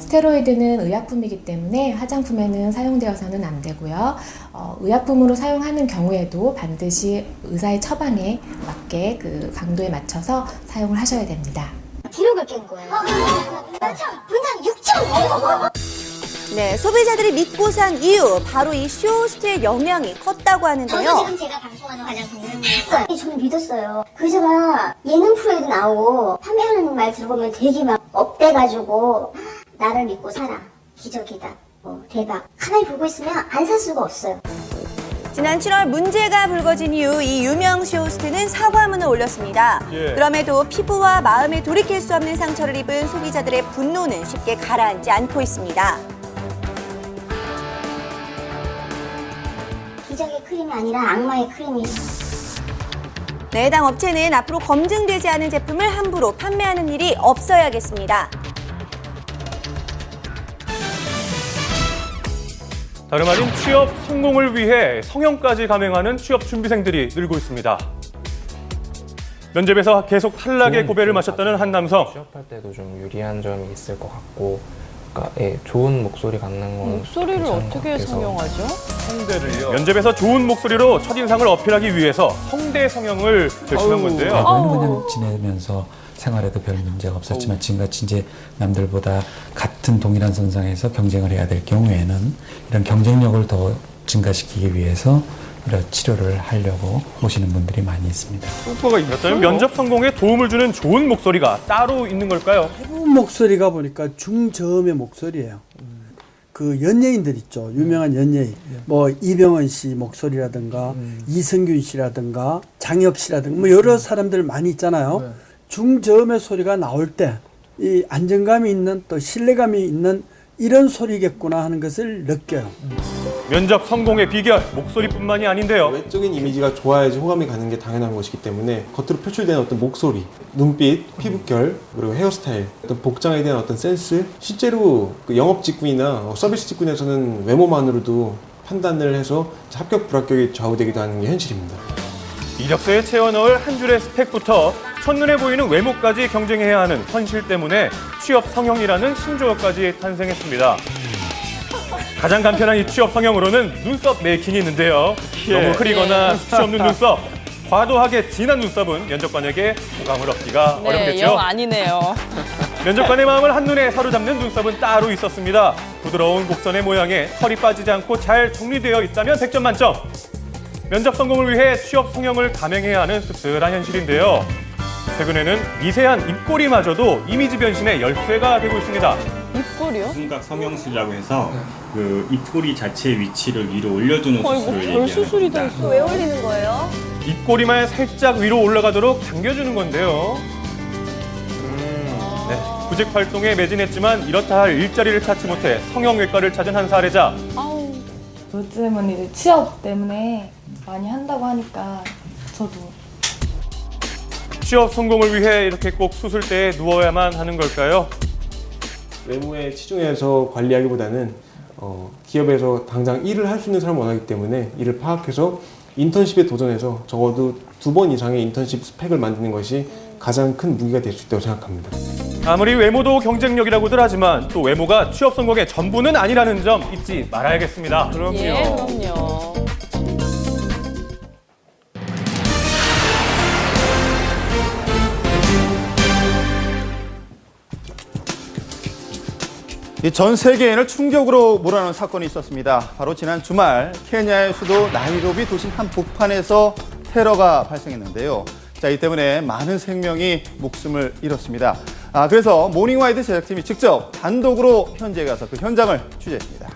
스테로이드는 의약품이기 때문에 화장품에는 사용되어서는 안 되고요. 의약품으로 사용하는 경우에도 반드시 의사의 처방에 맞게 그 강도에 맞춰서 사용을 하셔야 됩니다. 기록을 깬 거예요. 분당 6천. 네, 소비자들이 믿고 산 이유, 바로 이 쇼호스트의 영향이 컸다고 하는데요. 저도 지금 제가 방송하는 화장품은 믿었어요. 저는 믿었어요. 그래서 막 예능 프로에도 나오고 판매하는 말 들어보면 되게 막 업돼가지고 나를 믿고 사라. 기적이다. 대박. 가만히 보고 있으면 안 살 수가 없어요. 지난 7월 문제가 불거진 이후 이 유명 쇼호스트는 사과문을 올렸습니다. 그럼에도 피부와 마음에 돌이킬 수 없는 상처를 입은 소비자들의 분노는 쉽게 가라앉지 않고 있습니다. 기적의 크림이 아니라 악마의 크림이. 네, 해당 업체는 앞으로 검증되지 않은 제품을 함부로 판매하는 일이 없어야겠습니다. 다름 아닌 취업 성공을 위해 성형까지 감행하는 취업 준비생들이 늘고 있습니다. 면접에서 계속 탈락의 고배를 마셨다는 한 남성. 취업할 때도 좀 유리한 점이 있을 것 같고, 그러니까 좋은 목소리 갖는 건 목소리를 어떻게 성형하죠? 성대를요. 면접에서 좋은 목소리로 첫인상을 어필하기 위해서 성대 성형을 결심한 건데요. 그냥 지내면서 생활에도 별 문제가 없었지만 지금같이 이제 남들보다 같은 동일한 선상에서 경쟁을 해야 될 경우에는 이런 경쟁력을 더 증가시키기 위해서 이런 치료를 하려고 오시는 분들이 많이 있습니다. 효과가 있었다면 면접 성공에 도움을 주는 좋은 목소리가 따로 있는 걸까요? 좋은 목소리가 보니까 중저음의 목소리예요. 그 연예인들 있죠. 유명한 연예인. 뭐 이병헌 씨 목소리라든가 이성균 씨라든가 장혁 씨라든가 뭐 여러 사람들 많이 있잖아요. 중저음의 소리가 나올 때 이 안정감이 있는 또 신뢰감이 있는 이런 소리겠구나 하는 것을 느껴요. 면접 성공의 비결, 목소리뿐만이 아닌데요. 외적인 이미지가 좋아야지 호감이 가는 게 당연한 것이기 때문에 겉으로 표출되는 어떤 목소리, 눈빛, 피부결, 그리고 헤어스타일, 어떤 복장에 대한 어떤 센스, 실제로 그 영업 직군이나 서비스 직군에서는 외모만으로도 판단을 해서 합격, 불합격이 좌우되기도 하는 게 현실입니다. 이력서에 채워 넣을 한 줄의 스펙부터 첫눈에 보이는 외모까지 경쟁해야 하는 현실 때문에 취업 성형이라는 신조어까지 탄생했습니다. 가장 간편한 이 취업 성형으로는 눈썹 메이킹이 있는데요. 너무 흐리거나 수치 없는 눈썹, 과도하게 진한 눈썹은 면접관에게 호감을 얻기가 어렵겠죠. 영 아니네요. 면접관의 마음을 한눈에 사로잡는 눈썹은 따로 있었습니다. 부드러운 곡선의 모양에 털이 빠지지 않고 잘 정리되어 있다면 100점 만점. 면접 성공을 위해 취업 성형을 감행해야 하는 씁쓸한 현실인데요. 최근에는 미세한 입꼬리마저도 이미지 변신의 열쇠가 되고 있습니다. 입꼬리요? 순각 성형술이라고 해서 그 입꼬리 자체의 위치를 위로 올려주는 수술을 얘기하는 별수술이 다 겁니다. 있어. 왜 올리는 거예요? 입꼬리만 살짝 위로 올라가도록 당겨주는 건데요. 네, 구직 활동에 매진했지만 이렇다 할 일자리를 찾지 못해 성형외과를 찾은 한 사례자. 요즘은 이제 취업 때문에 많이 한다고 하니까 저도. 취업 성공을 위해 이렇게 꼭 수술대에 누워야만 하는 걸까요? 외모에 치중해서 관리하기보다는 기업에서 당장 일을 할 수 있는 사람을 원하기 때문에 이를 파악해서 인턴십에 도전해서 적어도 2번 이상의 인턴십 스펙을 만드는 것이 가장 큰 무기가 될 수 있다고 생각합니다. 아무리 외모도 경쟁력이라고들 하지만 또 외모가 취업 성공의 전부는 아니라는 점 잊지 말아야겠습니다. 그럼요. 예, 그럼요. 전 세계인을 충격으로 몰아넣은 사건이 있었습니다. 바로 지난 주말 케냐의 수도 나이로비 도심 한복판에서 테러가 발생했는데요. 이 때문에 많은 생명이 목숨을 잃었습니다. 그래서 모닝와이드 제작팀이 직접 단독으로 현지에 가서 그 현장을 취재했습니다.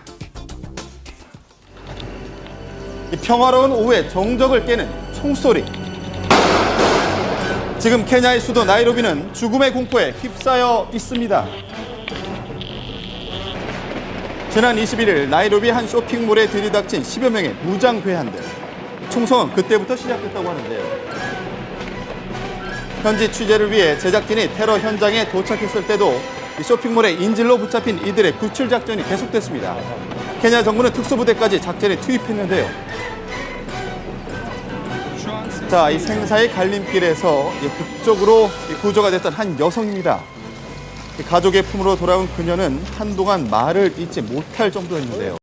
이 평화로운 오후에 정적을 깨는 총소리. 지금 케냐의 수도 나이로비는 죽음의 공포에 휩싸여 있습니다. 지난 21일 나이로비 한 쇼핑몰에 들이닥친 10여 명의 무장괴한들. 총성은 그때부터 시작됐다고 하는데요. 현지 취재를 위해 제작진이 테러 현장에 도착했을 때도 이 쇼핑몰에 인질로 붙잡힌 이들의 구출 작전이 계속됐습니다. 케냐 정부는 특수부대까지 작전에 투입했는데요. 이 생사의 갈림길에서 극적으로 구조가 됐던 한 여성입니다. 가족의 품으로 돌아온 그녀는 한동안 말을 잇지 못할 정도였는데요.